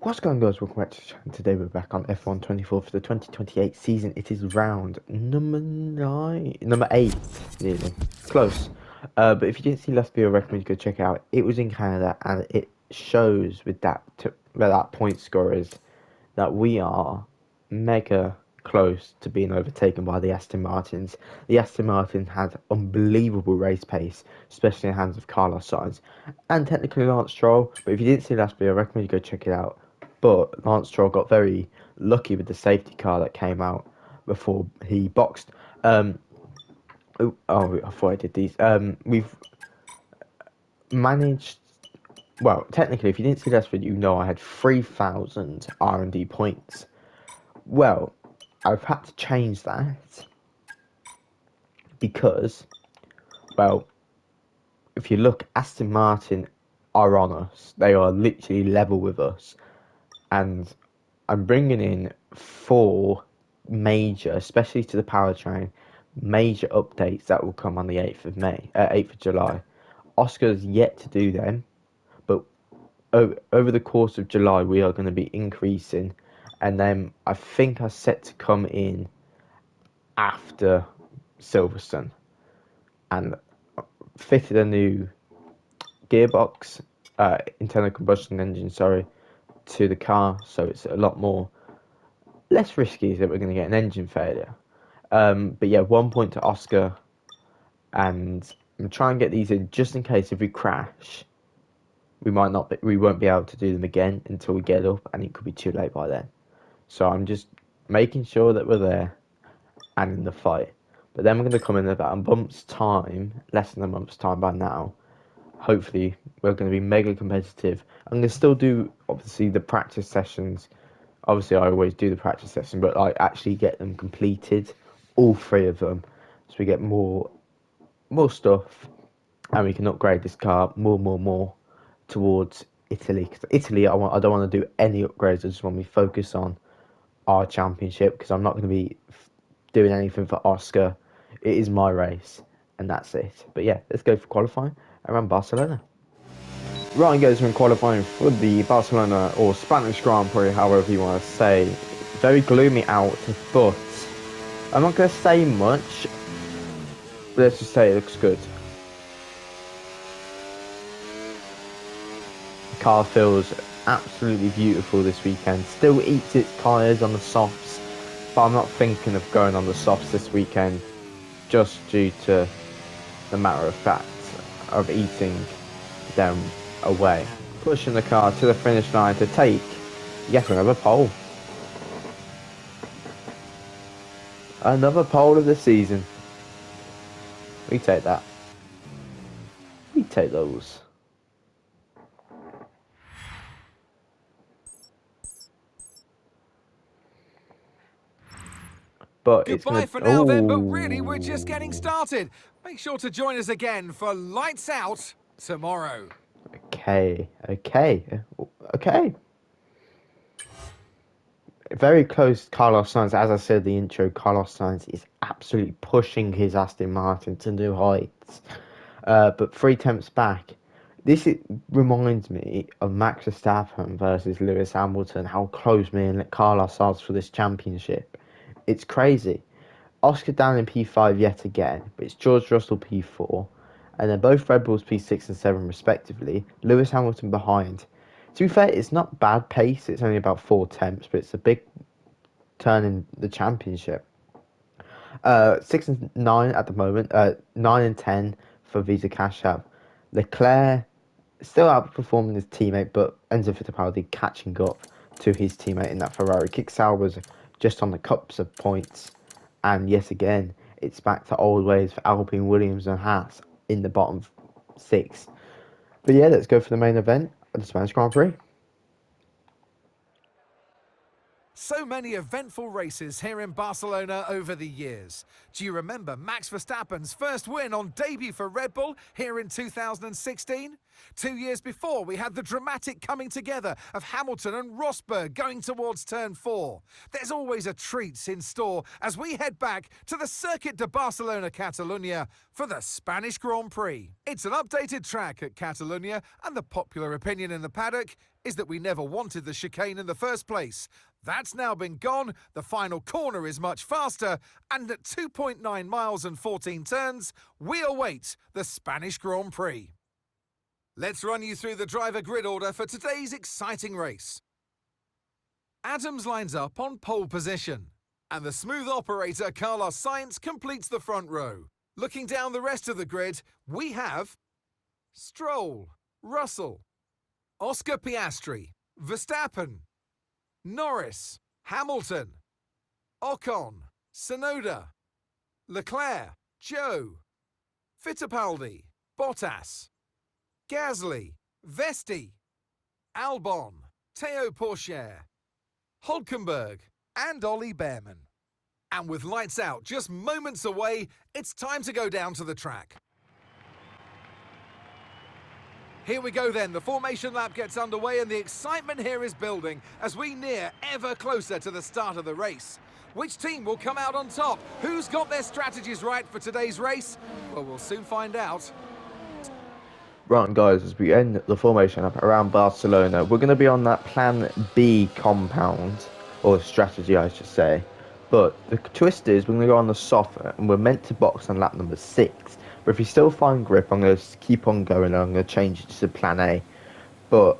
What's going on, guys? Welcome back to the channel. Today we're back on F1 24 for the 2028 season. It is round number 8, nearly. Close. But if you didn't see last video, I recommend you go check it out. It was in Canada, and it shows with that point scorers that we are mega close to being overtaken by the Aston Martins. The Aston Martin had unbelievable race pace, especially in the hands of Carlos Sainz and technically Lance Stroll. But if you didn't see last video, I recommend you go check it out. But Lance Stroll got very lucky with the safety car that came out before he boxed. I thought I did these. We've managed. Well, technically, if you didn't see last video, you know I had 3,000 R&D points. Well, I've had to change that because, well, if you look, Aston Martin are on us. They are literally level with us, and I'm bringing in 4 major, especially to the powertrain, major updates that will come on the 8th of May, 8th of July. Oscar's yet to do them, but over the course of July, we are going to be increasing, and then I think are set to come in after Silverstone, and fitted a new gearbox, internal combustion engine, sorry, to the car, so it's a lot more less risky that we're going to get an engine failure. But yeah, 1 point to Oscar, and I'm trying to get these in just in case if we crash, we won't be able to do them again until we get up, and it could be too late by then. So I'm just making sure that we're there and in the fight. But then we're going to come in about a month's time, less than a month's time by now. Hopefully, we're going to be mega competitive. I'm going to still do, obviously, the practice sessions. Obviously, I always do the practice session, but I actually get them completed, all 3 of them, so we get more stuff, and we can upgrade this car more towards Italy. Because Italy, I don't want to do any upgrades. I just want to focus on our championship, because I'm not going to be doing anything for Oscar. It is my race, and that's it. But yeah, let's go for qualifying around Barcelona. Right, guys, we're in qualifying for the Barcelona or Spanish Grand Prix, however you want to say. Very gloomy out, but I'm not going to say much. But let's just say it looks good. The car feels absolutely beautiful this weekend. Still eats its tyres on the softs, but I'm not thinking of going on the softs this weekend, just due to the matter of fact of eating them away. Pushing the car to the finish line to take yet another pole. Another pole of the season. We take that. We take those. But it's Goodbye gonna. for now then, but really we're just getting Oh. started. Make sure to join us again for Lights Out tomorrow. Okay. Okay. Very close, Carlos Sainz. As I said in the intro, Carlos Sainz is absolutely pushing his Aston Martin to new heights. But 3 tenths back. Reminds me of Max Verstappen versus Lewis Hamilton. How close me and Carlos are for this championship. It's crazy. Oscar down in P5 yet again, but it's George Russell P4, and then both Red Bulls P6 and 7 respectively. Lewis Hamilton behind. To be fair, it's not bad pace. It's only about 4 tenths, but it's a big turn in the championship. 6 and 9 at the moment. 9 and 10 for Visa Cash App. Leclerc still outperforming his teammate, but Enzo Fittipaldi catching up to his teammate in that Ferrari. Kick was just on the cups of points, and yet again, it's back to old ways for Alpine, Williams, and Haas in the bottom 6. But yeah, let's go for the main event of the Spanish Grand Prix. so many eventful races here in Barcelona over the years. Do you remember Max Verstappen's first win on debut for Red Bull here in 2016? 2 years before, we had the dramatic coming together of Hamilton and Rosberg going towards turn 4. There's always a treat in store as we head back to the Circuit de Barcelona Catalunya for the Spanish Grand Prix. It's an updated track at Catalunya, and the popular opinion in the paddock is that we never wanted the chicane in the first place. That's now been gone, the final corner is much faster, and at 2.9 miles and 14 turns, we await the Spanish Grand Prix. Let's run you through the driver grid order for today's exciting race. Adams lines up on pole position, and the smooth operator Carlos Sainz completes the front row. Looking down the rest of the grid, we have Stroll, Russell, Oscar Piastri, Verstappen, Norris, Hamilton, Ocon, Tsunoda, Leclerc, Joe, Fittipaldi, Bottas, Gasly, Vesti, Albon, Théo Pourchaire, Hülkenberg, and Ollie Behrman. And with lights out just moments away, it's time to go down to the track. Here we go then, the formation lap gets underway and the excitement here is building as we near ever closer to the start of the race. Which team will come out on top? Who's got their strategies right for today's race? Well, we'll soon find out. Right, guys, as we end the formation up around Barcelona, we're going to be on that Plan B compound, or strategy, I should say. But the twist is we're going to go on the soft, and we're meant to box on lap number 6. But if we still find grip, I'm going to keep on going, and I'm going to change it to Plan A. But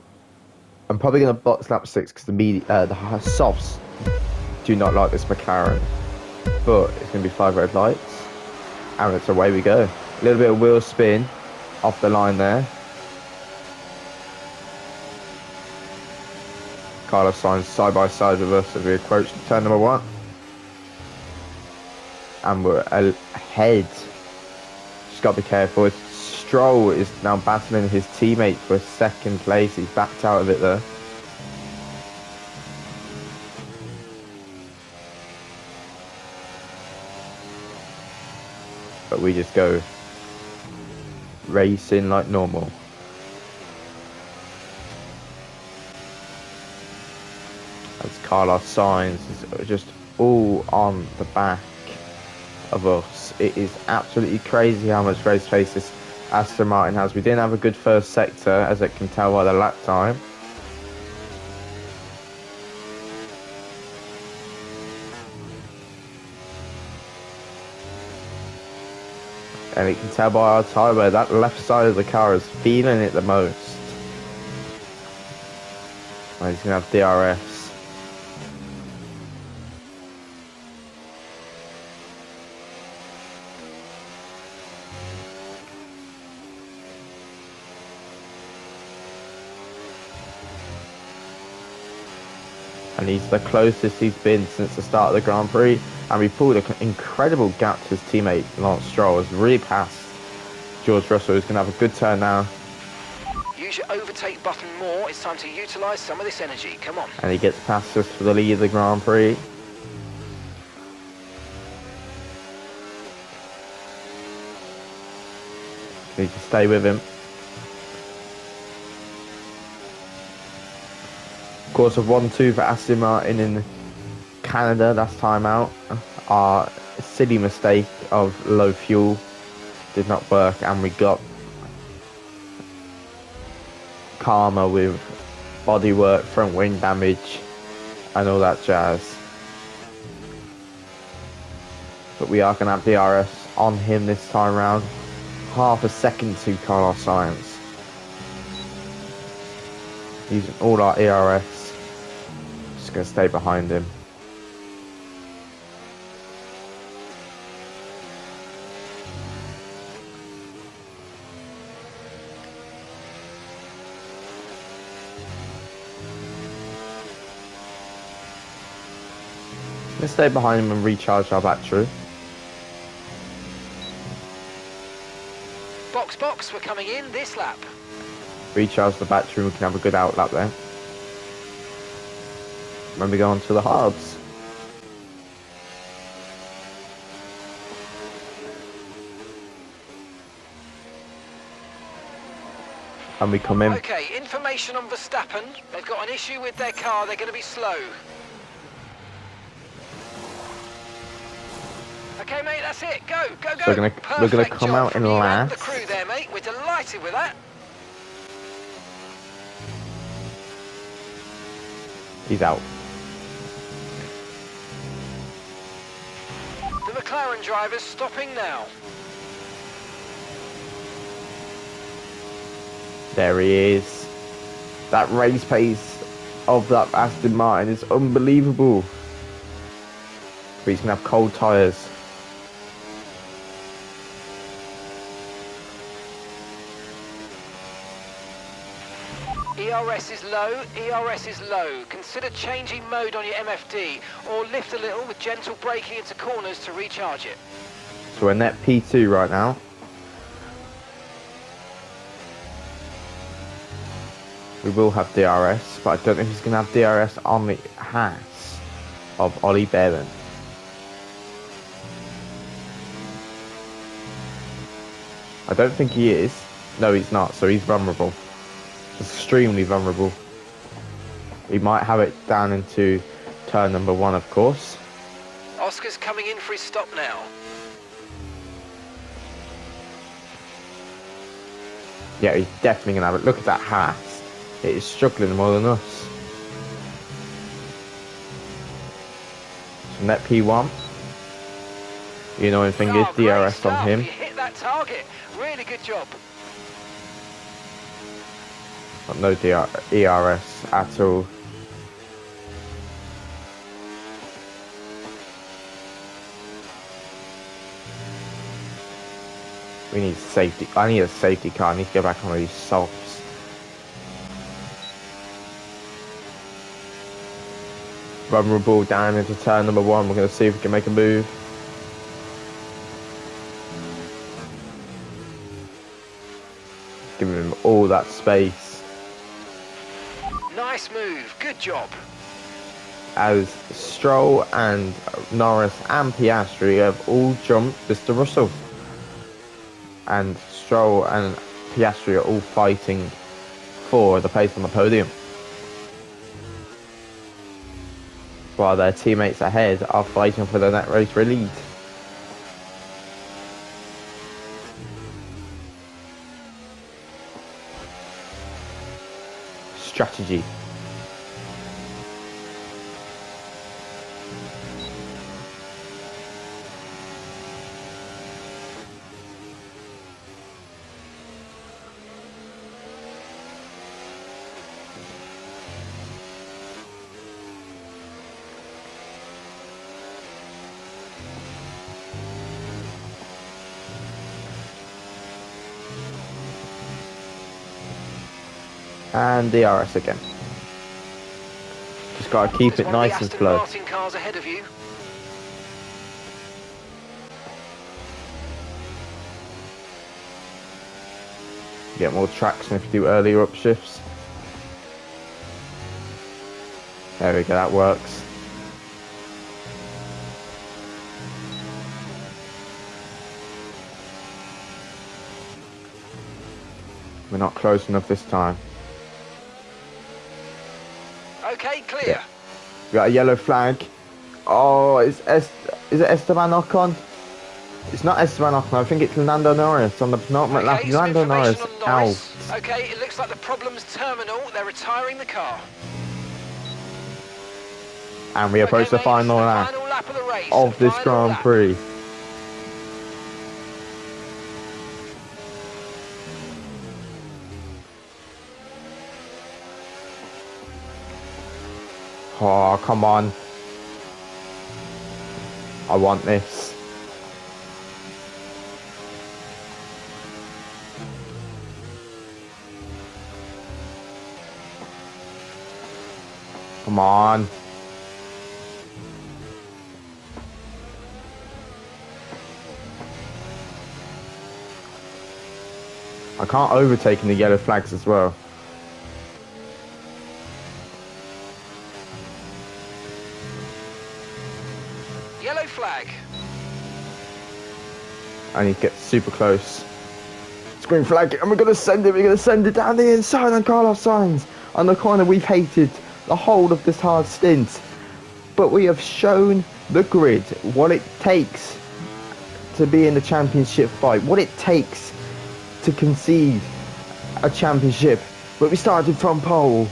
I'm probably going to box lap 6 because the softs do not like this McLaren. But it's going to be 5 red lights, and it's away we go. A little bit of wheel spin off the line there. Carlos Sainz side by side with us as we approach turn number 1. And we're ahead. Just got to be careful. Stroll is now battling his teammate for second place. He's backed out of it there. But we just go racing like normal. As Carlos Sainz is just all on the back of us. It is absolutely crazy how much race pace this Aston Martin has. We didn't have a good first sector, as it can tell by the lap time. And you can tell by our tyre wear that left side of the car is feeling it the most. And he's going to have DRS. And he's the closest he's been since the start of the Grand Prix. And we pulled an incredible gap to his teammate, Lance Stroll. Has really passed George Russell, who's going to have a good turn now. Use your overtake button more. It's time to utilise some of this energy. Come on. And he gets past us for the lead of the Grand Prix. Need to stay with him. Of course, a 1-2 for Aston Martin in Canada last time out. Our silly mistake of low fuel did not work, and we got karma with bodywork, front wing damage, and all that jazz. But we are going to have DRS on him this time round. Half a second to Carlos Sainz. Using all our ERS. Just going to stay behind him. Let's stay behind him and recharge our battery. Box, we're coming in this lap. Recharge the battery and we can have a good outlap there. when we go onto the hards. And we come in. Okay, information on Verstappen. They've got an issue with their car. They're going to be slow. Okay, mate, that's it. Go, go, go. So we're gonna Perfect come job out from in you last. and the crew there, mate. We're delighted with that. He's out. The McLaren driver's stopping now. There he is. That race pace of that Aston Martin is unbelievable. But he's gonna have cold tyres. ERS is low, ERS is low. Consider changing mode on your MFD or lift a little with gentle braking into corners to recharge it. So we're net P2 right now. We will have DRS, but I don't know if he's going to have DRS on the Haas of Ollie Bevan. I don't think he is. No, he's not, so he's vulnerable. Extremely vulnerable. He might have it down into turn number 1, of course. Oscar's coming in for his stop now. Yeah, he's definitely going to have it. Look at that Haas. It is struggling more than us. So net P1. The annoying thing is great DRS stuff. on him. You hit that target. Really good job. Got no ERS at all. We need safety. I need a safety car. I need to go back on these softs. Vulnerable down into turn number 1. We're going to see if we can make a move. Giving him all that space. Nice move. Good job. As Stroll and Norris and Piastri have all jumped Mr. Russell. And Stroll and Piastri are all fighting for the place on the podium. While their teammates ahead are fighting for the net race lead. Strategy. And DRS again. Just gotta keep There's it one of the nice and Aston slow. Martin cars ahead of you. Get more traction if you do earlier upshifts. There we go, that works. We're not close enough this time. Okay, clear. Yeah. We got a yellow flag. Oh, is it Esteban Ocon? It's not Esteban Ocon, I think it's Lando Norris on the penultimate lap. Okay, some Lando Norris information on Norris. out. Okay, it looks like the problem's terminal. They're retiring the car. And we approach Okay, the mate, final it's the lap final lap of the race. of this Final Grand lap. Prix. Oh, come on. I want this. Come on. I can't overtake in the yellow flags as well. Yellow flag. And he gets super close. Green flag, and we're going to send it. We're going to send it down the inside on Carlos Sainz. On the corner, we've hated the whole of this hard stint. But we have shown the grid what it takes to be in the championship fight. What it takes to concede a championship. But we started from pole.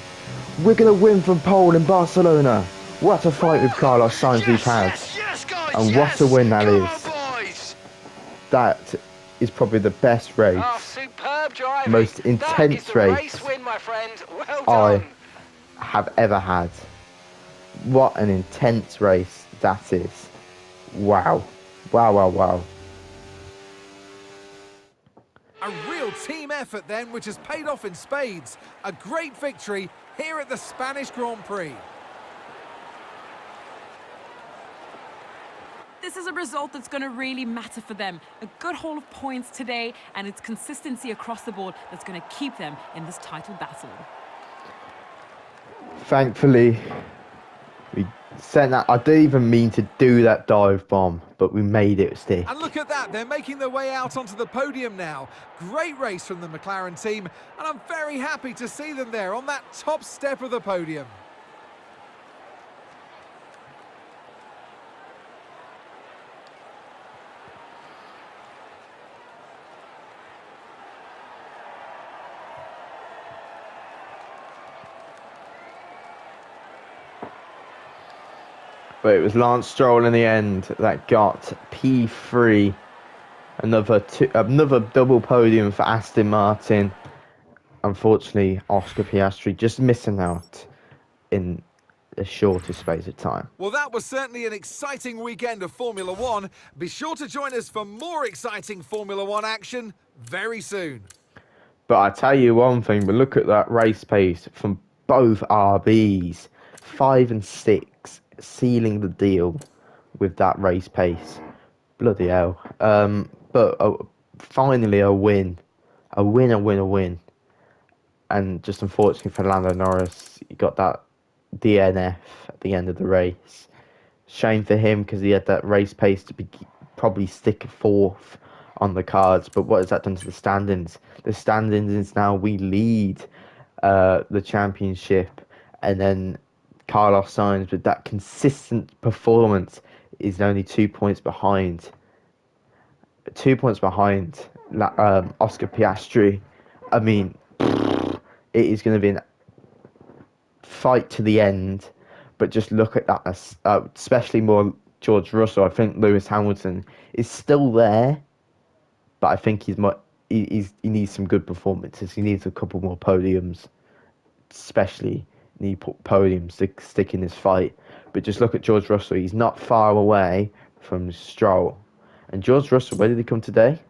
We're going to win from pole in Barcelona. What a fight with Carlos Sainz we've had. Guys, And what a win that Come is. on, boys. That is probably the best race. Oh, superb driving. Most intense that is the race race win, my friend. Well I done. have ever had. What an intense race that is. Wow. Wow, wow, wow. A real team effort then, which has paid off in spades. A great victory here at the Spanish Grand Prix. This is a result that's going to really matter for them. A good haul of points today, and it's consistency across the board that's going to keep them in this title battle. Thankfully, we sent that. I didn't even mean to do that dive bomb, but we made it stick. And look at that, they're making their way out onto the podium now. Great race from the McLaren team, and I'm very happy to see them there on that top step of the podium. But it was Lance Stroll in the end that got P3. Another double podium for Aston Martin. Unfortunately, Oscar Piastri just missing out in the shortest space of time. Well, that was certainly an exciting weekend of Formula One. Be sure to join us for more exciting Formula One action very soon. But I tell you one thing, but look at that race pace from both RBs. 5 and 6 sealing the deal with that race pace. Bloody hell. But finally a win. A win. And just unfortunately for Lando Norris, he got that DNF at the end of the race. Shame for him because he had that race pace to be probably stick 4th on the cards. But what has that done to the standings? The standings is now we lead the championship, and then Carlos Sainz with that consistent performance is only 2 points behind. 2 points behind Oscar Piastri. I mean, it is going to be a fight to the end. But just look at that, especially more George Russell. I think Lewis Hamilton is still there, but I think he needs some good performances. He needs a couple more podiums, especially need podiums to stick in this fight. But just look at George Russell. He's not far away from Stroll. And George Russell, where did he come today?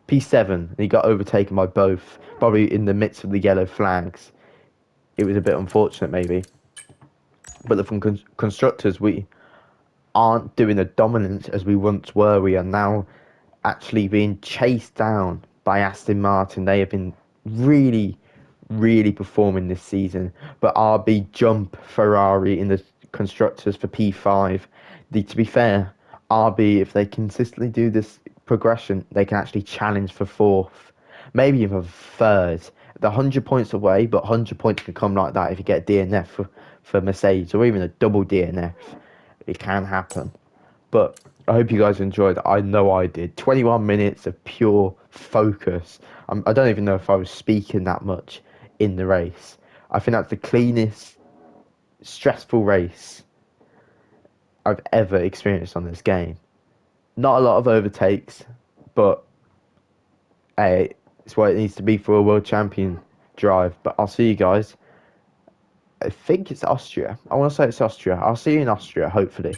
P7. And he got overtaken by both, probably in the midst of the yellow flags. It was a bit unfortunate, maybe. But from constructors, we aren't doing the dominance as we once were. We are now actually being chased down by Aston Martin. They have been really performing this season. But RB jump Ferrari in the constructors for P5. To be fair, RB, if they consistently do this progression, they can actually challenge for 4th, maybe even 3rd. They're 100 points away, but 100 points can come like that if you get a DNF for Mercedes, or even a double DNF. It can happen. But I hope you guys enjoyed. I know I did. 21 minutes of pure focus. I don't even know if I was speaking that much in the race. I think that's the cleanest, stressful race I've ever experienced on this game. Not a lot of overtakes, but hey, it's what it needs to be for a world champion drive. But I'll see you guys. I think it's Austria. I want to say it's Austria. I'll see you in Austria, hopefully.